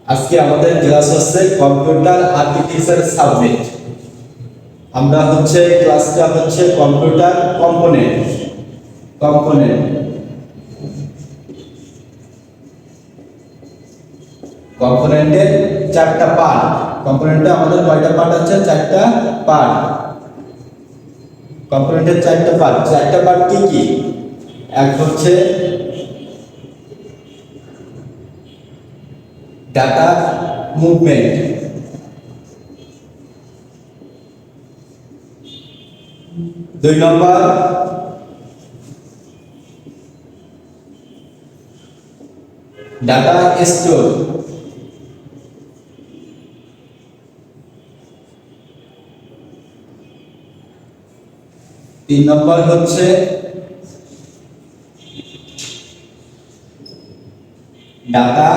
আজকে আমাদের ক্লাস হচ্ছে কম্পিউটার আর্কিটেকচার সাবজেক্ট। আমরা ক্লাসটা কম্পিউটার কম্পোনেন্ট কম্পোনেন্ট কম্পোনেন্টের চারটা পার্ট। কম্পোনেন্টে আমাদের কয়টা পার্ট আছে? চারটা পার্ট। কম্পোনেন্টের চারটা পার্ট কি কি? এক হচ্ছে ডাটা মুভমেন্ট, দুই নম্বর ডাটা স্টোর, তিন নম্বর হচ্ছে ডাটা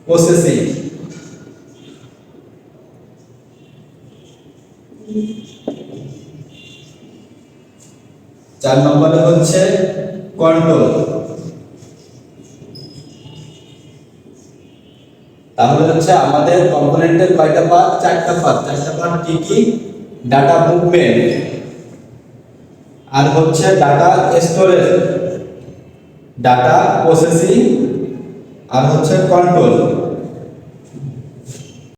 প্রসেসিং, চার নম্বরে হচ্ছে কন্ট্রোল। তাহলে আমাদের কম্পোনেন্টের কয়টা পার্ট? চারটা পার্ট। চারটা পার্ট কি কি? ডাটা মুভমেন্ট, আর ডাটা স্টোরেজ, ডাটা প্রসেসিং, আর কন্ট্রোল।